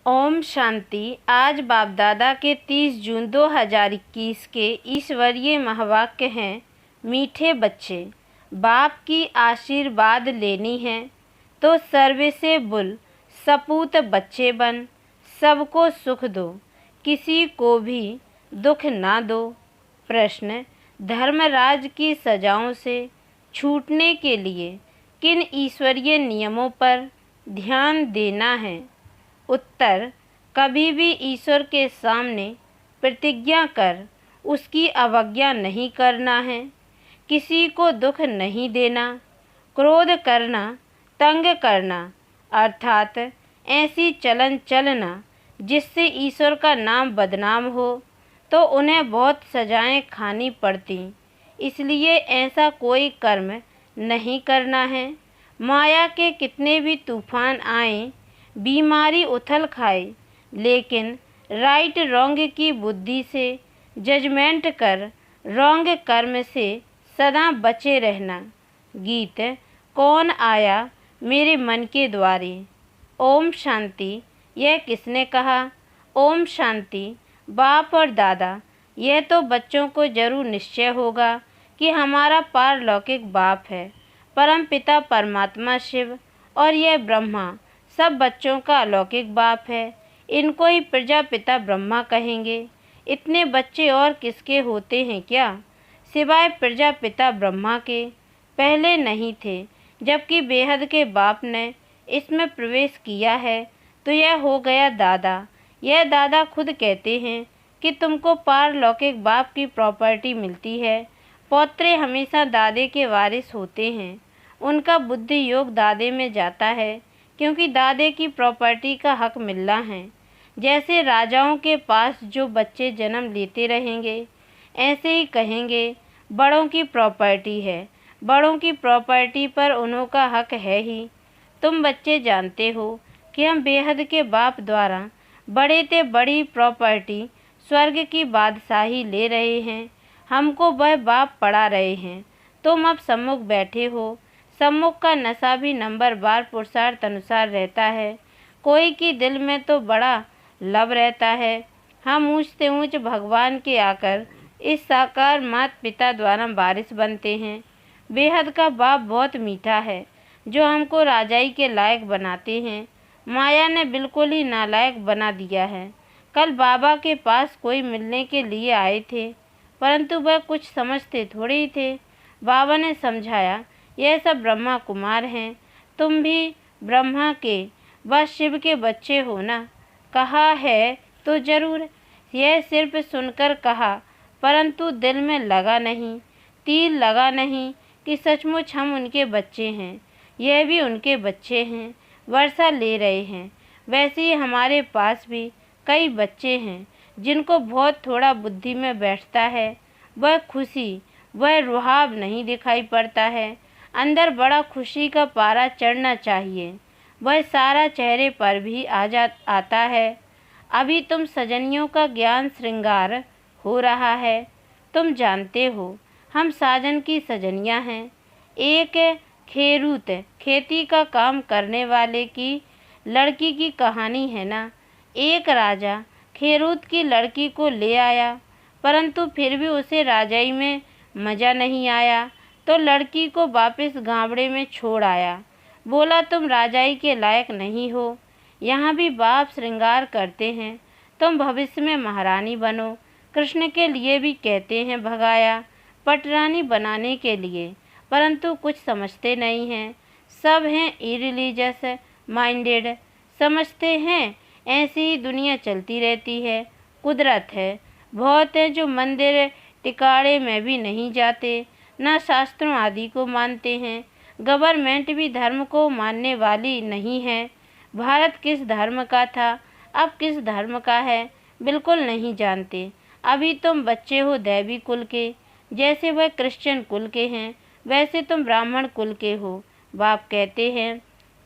ओम शांति। आज बाप दादा के 30 जून 2021 के ईश्वरीय महावाक्य हैं। मीठे बच्चे, बाप की आशीर्वाद लेनी है तो सर्वे से बुल सपूत बच्चे बन, सबको सुख दो, किसी को भी दुख ना दो। प्रश्न: धर्मराज की सजाओं से छूटने के लिए किन ईश्वरीय नियमों पर ध्यान देना है? उत्तर: कभी भी ईश्वर के सामने प्रतिज्ञा कर उसकी अवज्ञा नहीं करना है, किसी को दुख नहीं देना, क्रोध करना, तंग करना अर्थात ऐसी चलन चलना जिससे ईश्वर का नाम बदनाम हो तो उन्हें बहुत सजाएं खानी पड़ती, इसलिए ऐसा कोई कर्म नहीं करना है। माया के कितने भी तूफान आए, बीमारी उथल खाए, लेकिन राइट रॉन्ग की बुद्धि से जजमेंट कर रॉन्ग कर्म से सदा बचे रहना। गीत: कौन आया मेरे मन के द्वारे? ओम शांति। यह किसने कहा? ओम शांति। बाप और दादा, यह तो बच्चों को जरूर निश्चय होगा कि हमारा पारलौकिक बाप है, परम पिता परमात्मा शिव, और यह ब्रह्मा सब बच्चों का अलौकिक बाप है। इनको ही प्रजापिता ब्रह्मा कहेंगे। इतने बच्चे और किसके होते हैं क्या, सिवाय प्रजापिता ब्रह्मा के? पहले नहीं थे, जबकि बेहद के बाप ने इसमें प्रवेश किया है तो यह हो गया दादा। यह दादा खुद कहते हैं कि तुमको पारलौकिक बाप की प्रॉपर्टी मिलती है। पौत्रे हमेशा दादे के वारिस होते हैं। उनका बुद्धि योग दादे में जाता है, क्योंकि दादे की प्रॉपर्टी का हक मिलना है। जैसे राजाओं के पास जो बच्चे जन्म लेते रहेंगे, ऐसे ही कहेंगे बड़ों की प्रॉपर्टी है, बड़ों की प्रॉपर्टी पर उन्हों का हक है ही। तुम बच्चे जानते हो कि हम बेहद के बाप द्वारा बड़े ते बड़ी प्रॉपर्टी स्वर्ग की बादशाही ले रहे हैं। हमको वह बाप पढ़ा रहे हैं। तुम अब सम्मुख बैठे हो। सम्मुख का नशा भी नंबर बार पुरुषार्थ अनुसार रहता है। कोई की दिल में तो बड़ा लब रहता है। हम ऊंच से ऊंच भगवान के आकर इस साकार माता पिता द्वारा वारिस बनते हैं। बेहद का बाप बहुत मीठा है, जो हमको राजाई के लायक बनाते हैं। माया ने बिल्कुल ही नालायक बना दिया है। कल बाबा के पास कोई मिलने के लिए आए थे, परंतु वह कुछ समझते थोड़े ही थे। बाबा ने समझाया, यह सब ब्रह्मा कुमार हैं, तुम भी ब्रह्मा के व शिव के बच्चे हो ना। कहा है तो जरूर, यह सिर्फ सुनकर कहा, परंतु दिल में लगा नहीं, तीर लगा नहीं कि सचमुच हम उनके बच्चे हैं। यह भी उनके बच्चे हैं, वर्षा ले रहे हैं। वैसे ही हमारे पास भी कई बच्चे हैं जिनको बहुत थोड़ा बुद्धि में बैठता है। वह खुशी, वह रुहाब नहीं दिखाई पड़ता है। अंदर बड़ा खुशी का पारा चढ़ना चाहिए, वह सारा चेहरे पर भी आता है। अभी तुम सजनियों का ज्ञान श्रृंगार हो रहा है। तुम जानते हो हम साजन की सजनियां हैं। एक खेरूत, खेती का काम करने वाले की लड़की की कहानी है ना। एक राजा खेरूत की लड़की को ले आया, परंतु फिर भी उसे राजाई में मज़ा नहीं आया, तो लड़की को वापस गांवड़े में छोड़ आया। बोला, तुम राजाई के लायक नहीं हो। यहाँ भी बाप श्रृंगार करते हैं, तुम भविष्य में महारानी बनो। कृष्ण के लिए भी कहते हैं भगाया, पटरानी बनाने के लिए, परंतु कुछ समझते नहीं हैं। सब हैं इरिलीजियस माइंडेड, समझते हैं ऐसी ही दुनिया चलती रहती है, कुदरत है। बहुत हैं जो मंदिर टिकाड़े में भी नहीं जाते, ना शास्त्रों आदि को मानते हैं। गवर्नमेंट भी धर्म को मानने वाली नहीं है। भारत किस धर्म का था, अब किस धर्म का है, बिल्कुल नहीं जानते। अभी तुम बच्चे हो दैवी कुल के, जैसे वह क्रिश्चियन कुल के हैं, वैसे तुम ब्राह्मण कुल के हो। बाप कहते हैं,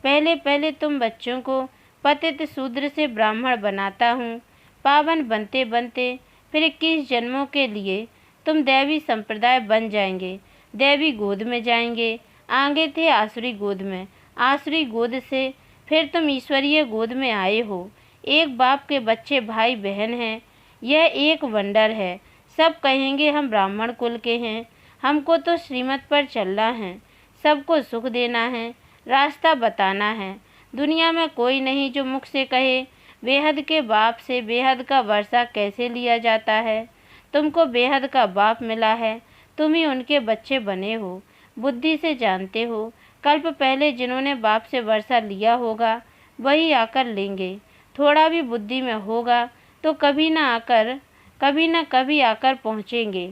पहले पहले तुम बच्चों को पतित शूद्र से ब्राह्मण बनाता हूँ। पावन बनते बनते फिर 21 जन्मों के लिए तुम दैवी संप्रदाय बन जाएंगे, दैवी गोद में जाएंगे। आगे थे आसुरी गोद में, आसुरी गोद से फिर तुम ईश्वरीय गोद में आए हो। एक बाप के बच्चे भाई बहन हैं। यह एक वंडर है। सब कहेंगे हम ब्राह्मण कुल के हैं। हमको तो श्रीमत पर चलना है, सबको सुख देना है, रास्ता बताना है। दुनिया में कोई नहीं जो मुख से कहे बेहद के बाप से बेहद का वर्षा कैसे लिया जाता है। तुमको बेहद का बाप मिला है, तुम ही उनके बच्चे बने हो। बुद्धि से जानते हो, कल्प पहले जिन्होंने बाप से वर्षा लिया होगा वही आकर लेंगे। थोड़ा भी बुद्धि में होगा तो कभी न कभी आकर पहुँचेंगे।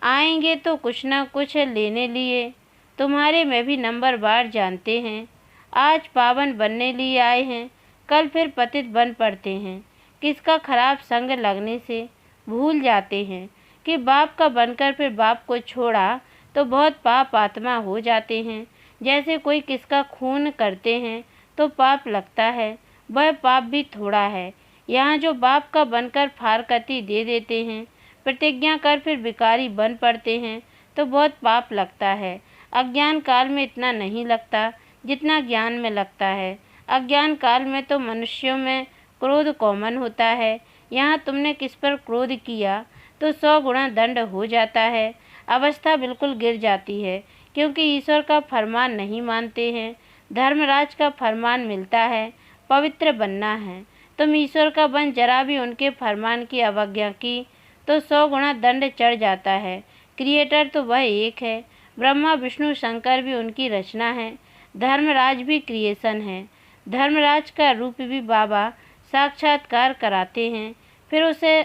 आएंगे तो कुछ न कुछ लेने लिए। तुम्हारे में भी नंबर बार जानते हैं। आज पावन बनने लिए आए हैं, कल फिर पतित बन पड़ते हैं। किसका खराब संग लगने से भूल जाते हैं कि बाप का बनकर फिर बाप को छोड़ा तो बहुत पाप आत्मा हो जाते हैं। जैसे कोई किसका खून करते हैं तो पाप लगता है, वह पाप भी थोड़ा है। यहाँ जो बाप का बनकर फारकती दे देते हैं, प्रतिज्ञा कर फिर भिखारी बन पड़ते हैं तो बहुत पाप लगता है। अज्ञान काल में इतना नहीं लगता जितना ज्ञान में लगता है। अज्ञान काल में तो मनुष्यों में क्रोध कॉमन होता है। यहाँ तुमने किस पर क्रोध किया तो 100 गुना दंड हो जाता है। अवस्था बिल्कुल गिर जाती है क्योंकि ईश्वर का फरमान नहीं मानते हैं। धर्मराज का फरमान मिलता है, पवित्र बनना है। तुम ईश्वर का बन जरा भी उनके फरमान की अवज्ञा की तो 100 गुना दंड चढ़ जाता है। क्रिएटर तो वह एक है। ब्रह्मा विष्णु शंकर भी उनकी रचना है। धर्मराज भी क्रिएशन है। धर्मराज का रूप भी बाबा साक्षात्कार कराते हैं, फिर उसे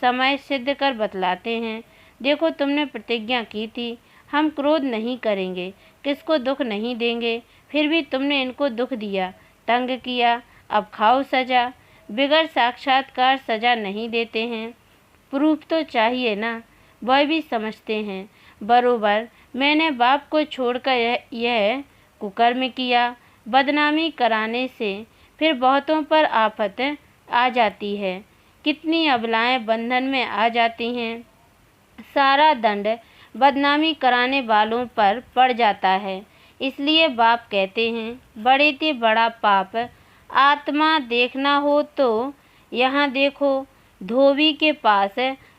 समय सिद्ध कर बतलाते हैं। देखो तुमने प्रतिज्ञा की थी हम क्रोध नहीं करेंगे, किसको दुख नहीं देंगे, फिर भी तुमने इनको दुख दिया, तंग किया। अब खाओ सजा। बिगड़ साक्षात्कार सजा नहीं देते हैं। प्रूफ तो चाहिए ना। वह भी समझते हैं बरोबर मैंने बाप को छोड़कर यह कुकर्म किया। बदनामी कराने से फिर बहुतों पर आफत आ जाती है। कितनी अबलाएं बंधन में आ जाती हैं। सारा दंड बदनामी कराने वालों पर पड़ जाता है। इसलिए बाप कहते हैं बड़े ते बड़ा पाप आत्मा देखना हो तो यहाँ देखो। धोबी के पास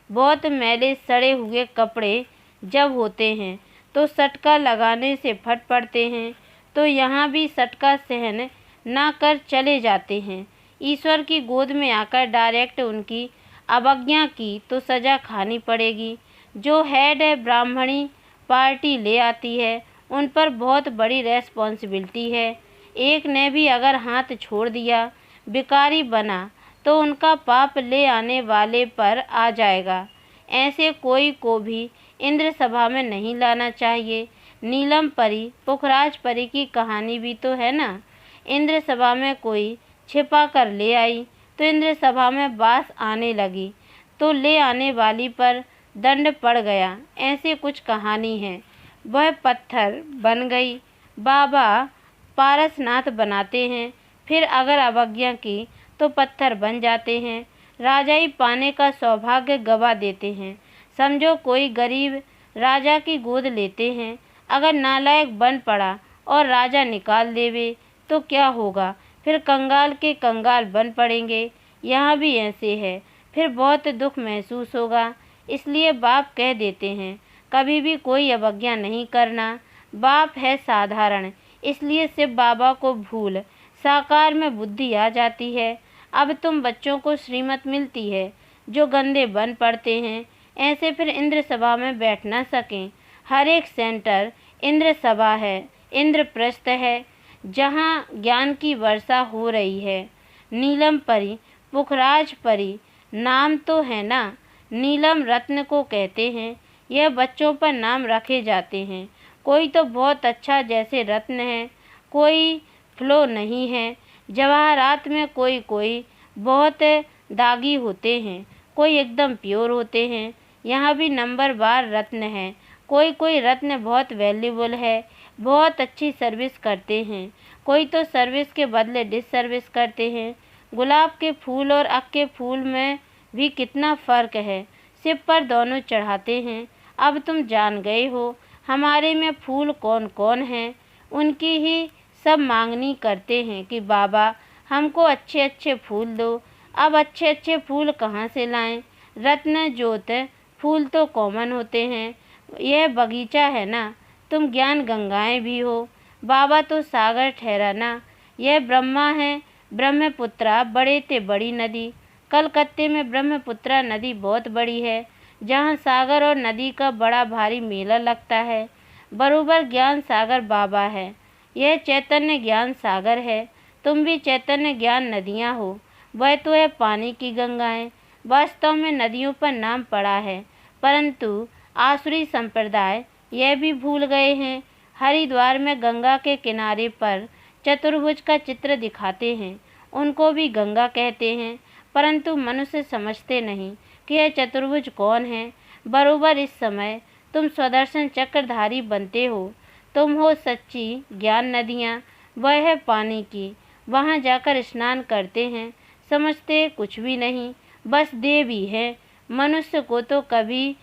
बहुत मैले सड़े हुए कपड़े जब होते हैं तो सटका लगाने से फट पड़ते हैं, तो यहाँ भी सटका सहन ना कर चले जाते हैं। ईश्वर की गोद में आकर डायरेक्ट उनकी अवज्ञा की तो सज़ा खानी पड़ेगी। जो हेड ब्राह्मणी पार्टी ले आती है उन पर बहुत बड़ी रेस्पॉन्सिबिलिटी है। एक ने भी अगर हाथ छोड़ दिया, भिखारी बना, तो उनका पाप ले आने वाले पर आ जाएगा। ऐसे कोई को भी इंद्र सभा में नहीं लाना चाहिए। नीलम परी पुखराज परी की कहानी भी तो है ना। इंद्र सभा में कोई छिपा कर ले आई तो इंद्र सभा में बास आने लगी तो ले आने वाली पर दंड पड़ गया। ऐसे कुछ कहानी है। वह पत्थर बन गई। बाबा पारसनाथ बनाते हैं, फिर अगर अवज्ञा की तो पत्थर बन जाते हैं। राजाई पाने का सौभाग्य गवा देते हैं। समझो कोई गरीब राजा की गोद लेते हैं, अगर नालायक बन पड़ा और राजा निकाल देवे तो क्या होगा, फिर कंगाल के कंगाल बन पड़ेंगे। यहाँ भी ऐसे है, फिर बहुत दुख महसूस होगा। इसलिए बाप कह देते हैं कभी भी कोई अवज्ञा नहीं करना। बाप है साधारण, इसलिए सिर्फ बाबा को भूल साकार में बुद्धि आ जाती है। अब तुम बच्चों को श्रीमत मिलती है जो गंदे बन पड़ते हैं, ऐसे फिर इंद्र सभा में बैठ ना सकें। हर एक सेंटर इंद्र सभा है, इंद्रप्रस्थ है, जहाँ ज्ञान की वर्षा हो रही है। नीलम परी पुखराज परी नाम तो है ना। नीलम रत्न को कहते हैं। यह बच्चों पर नाम रखे जाते हैं। कोई तो बहुत अच्छा जैसे रत्न है, कोई फ्लो नहीं है। जवाहरात में कोई कोई बहुत दागी होते हैं, कोई एकदम प्योर होते हैं। यहाँ भी नंबर बार रत्न है। कोई कोई रत्न बहुत वैल्यूबल है, बहुत अच्छी सर्विस करते हैं। कोई तो सर्विस के बदले डिससर्विस करते हैं। गुलाब के फूल और अक के फूल में भी कितना फ़र्क है। सिर पर दोनों चढ़ाते हैं। अब तुम जान गए हो हमारे में फूल कौन कौन हैं। उनकी ही सब मांगनी करते हैं कि बाबा हमको अच्छे अच्छे फूल दो, अब अच्छे अच्छे फूल कहाँ से लाएं? रत्न ज्योत फूल तो कॉमन होते हैं। यह बगीचा है ना, तुम ज्ञान गंगाएं भी हो। बाबा तो सागर ठहरा ना। यह ब्रह्मा है, ब्रह्मपुत्रा बड़े ते बड़ी नदी। कलकत्ते में ब्रह्मपुत्रा नदी बहुत बड़ी है, जहाँ सागर और नदी का बड़ा भारी मेला लगता है। बरोबर ज्ञान सागर बाबा है। यह चैतन्य ज्ञान सागर है। तुम भी चैतन्य ज्ञान नदियाँ हो। वह तो है पानी की गंगाएं। वास्तव में नदियों पर नाम पड़ा है, परंतु आसुरी संप्रदाय यह भी भूल गए हैं। हरिद्वार में गंगा के किनारे पर चतुर्भुज का चित्र दिखाते हैं, उनको भी गंगा कहते हैं, परंतु मनुष्य समझते नहीं कि यह चतुर्भुज कौन है। बरोबर इस समय तुम स्वदर्शन चक्रधारी बनते हो। तुम हो सच्ची ज्ञान नदियाँ। वह है पानी की, वहाँ जाकर स्नान करते हैं, समझते कुछ भी नहीं, बस देवी है। मनुष्य को तो कभी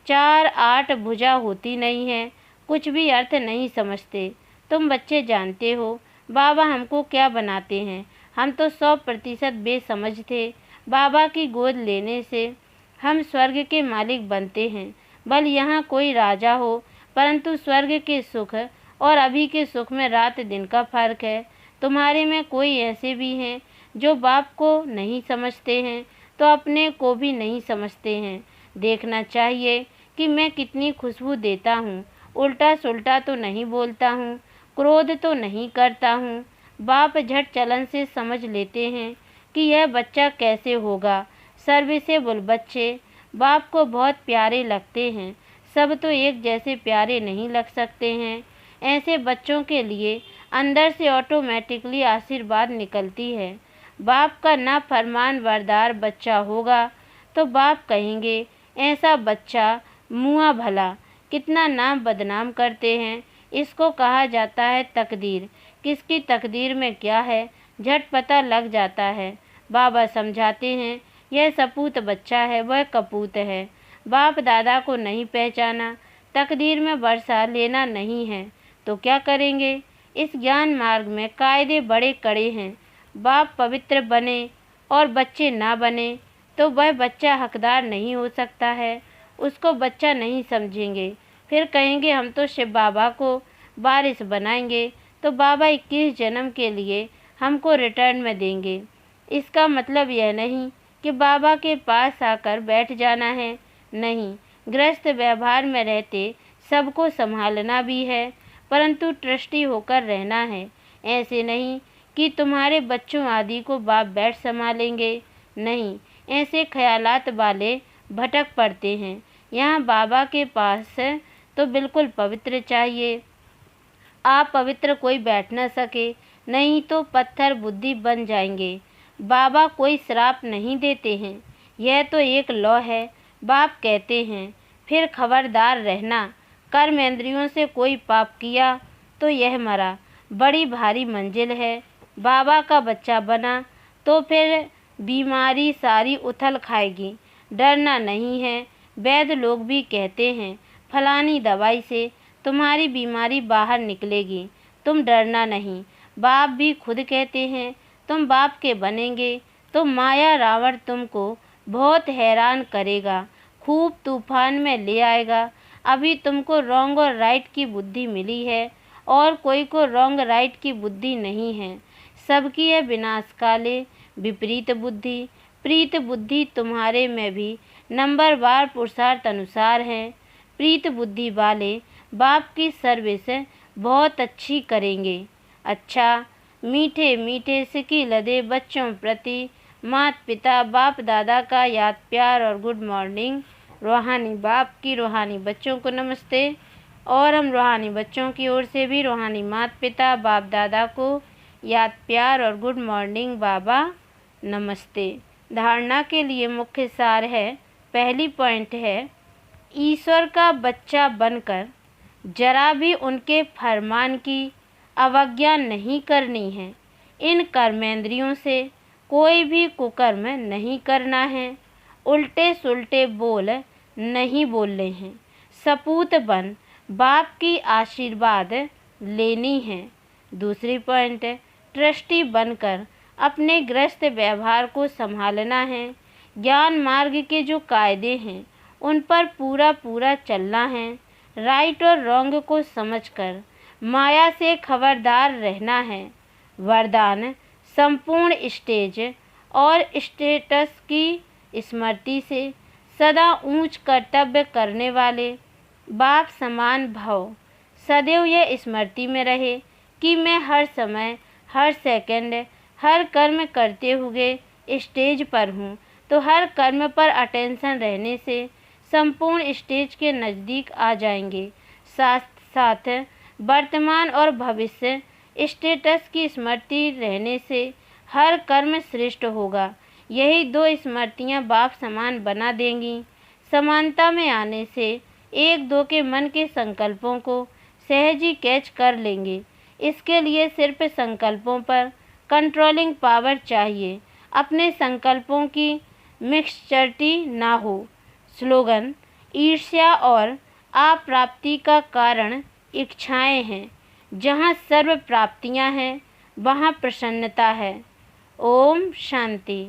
4-8 भुजा होती नहीं है, कुछ भी अर्थ नहीं समझते। तुम बच्चे जानते हो बाबा हमको क्या बनाते हैं। हम तो 100% बेसमझ थे। बाबा की गोद लेने से हम स्वर्ग के मालिक बनते हैं। भले यहाँ कोई राजा हो, परंतु स्वर्ग के सुख और अभी के सुख में रात दिन का फर्क है। तुम्हारे में कोई ऐसे भी हैं जो बाप को नहीं समझते हैं, तो अपने को भी नहीं समझते हैं। देखना चाहिए कि मैं कितनी खुशबू देता हूँ। उल्टा सुल्टा तो नहीं बोलता हूँ, क्रोध तो नहीं करता हूँ। बाप झट चलन से समझ लेते हैं कि यह बच्चा कैसे होगा। सर्विसेबल बच्चे बाप को बहुत प्यारे लगते हैं। सब तो एक जैसे प्यारे नहीं लग सकते हैं। ऐसे बच्चों के लिए अंदर से ऑटोमेटिकली आशीर्वाद निकलती है। बाप का ना फरमान बरदार बच्चा होगा तो बाप कहेंगे ऐसा बच्चा मुआ भला। कितना नाम बदनाम करते हैं। इसको कहा जाता है तकदीर। किसकी तकदीर में क्या है झट पता लग जाता है। बाबा समझाते हैं यह सपूत बच्चा है, वह कपूत है। बाप दादा को नहीं पहचाना, तकदीर में वर्षा लेना नहीं है तो क्या करेंगे। इस ज्ञान मार्ग में कायदे बड़े कड़े हैं। बाप पवित्र बने और बच्चे ना बने तो वह बच्चा हकदार नहीं हो सकता है। उसको बच्चा नहीं समझेंगे, फिर कहेंगे हम तो शिव बाबा को वारिस बनाएंगे, तो बाबा 21 जन्म के लिए हमको रिटर्न में देंगे। इसका मतलब यह नहीं कि बाबा के पास आकर बैठ जाना है, नहीं। गृहस्थ व्यवहार में रहते सबको संभालना भी है, परंतु ट्रस्टी होकर रहना है। ऐसे नहीं कि तुम्हारे बच्चों आदि को बाप बैठ संभालेंगे, नहीं। ऐसे ख्यालात वाले भटक पड़ते हैं। यहाँ बाबा के पास तो बिल्कुल पवित्र चाहिए। आप पवित्र कोई बैठ न सके, नहीं तो पत्थर बुद्धि बन जाएंगे। बाबा कोई श्राप नहीं देते हैं, यह तो एक लॉ है। बाप कहते हैं फिर खबरदार रहना, कर्मेंद्रियों से कोई पाप किया तो यह मरा। बड़ी भारी मंजिल है। बाबा का बच्चा बना तो फिर बीमारी सारी उथल खाएगी। डरना नहीं है। वैद्य लोग भी कहते हैं फलानी दवाई से तुम्हारी बीमारी बाहर निकलेगी, तुम डरना नहीं। बाप भी खुद कहते हैं तुम बाप के बनेंगे तो माया रावण तुमको बहुत हैरान करेगा, खूब तूफान में ले आएगा। अभी तुमको रॉन्ग और राइट की बुद्धि मिली है और कोई को रॉन्ग राइट की बुद्धि नहीं है। सबकी है विनाशकाले विपरीत बुद्धि। प्रीत बुद्धि तुम्हारे में भी नंबरवार पुरुषार्थ अनुसार है। प्रीत बुद्धि वाले बाप की सर्विस बहुत अच्छी करेंगे। अच्छा, मीठे मीठे सिकी लदे बच्चों प्रति माता पिता बाप दादा का याद प्यार और गुड मॉर्निंग। रूहानी बाप की रूहानी बच्चों को नमस्ते। और हम रूहानी बच्चों की ओर से भी रूहानी माता पिता बाप दादा को याद प्यार और गुड मॉर्निंग बाबा नमस्ते। धारणा के लिए मुख्य सार है, पहली पॉइंट है ईश्वर का बच्चा बनकर जरा भी उनके फरमान की अवज्ञा नहीं करनी है। इन कर्मेंद्रियों से कोई भी कुकर्म नहीं करना है। उल्टे सुल्टे बोल नहीं बोलने हैं। सपूत बन बाप की आशीर्वाद लेनी है। दूसरी पॉइंट है ट्रस्टी बनकर अपने ग्रस्त व्यवहार को संभालना है। ज्ञान मार्ग के जो कायदे हैं उन पर पूरा पूरा चलना है। राइट और रॉन्ग को समझकर माया से खबरदार रहना है। वरदान संपूर्ण स्टेज और स्टेटस की स्मृति से सदा ऊंच कर्तव्य करने वाले बाप समान भव। सदैव यह स्मृति में रहे कि मैं हर समय हर सेकंड हर कर्म करते हुए स्टेज पर हूँ। तो हर कर्म पर अटेंशन रहने से संपूर्ण स्टेज के नज़दीक आ जाएंगे। साथ साथ वर्तमान और भविष्य स्टेटस की स्मृति रहने से हर कर्म श्रेष्ठ होगा। यही दो स्मृतियाँ बाप समान बना देंगी। समानता में आने से एक दो के मन के संकल्पों को सहज ही कैच कर लेंगे। इसके लिए सिर्फ संकल्पों पर कंट्रोलिंग पावर चाहिए। अपने संकल्पों की मिक्सचरिटी ना हो। स्लोगन ईर्ष्या और अप्राप्ति का कारण इच्छाएं हैं। जहाँ सर्व प्राप्तियाँ हैं वहाँ प्रसन्नता है। ओम शांति।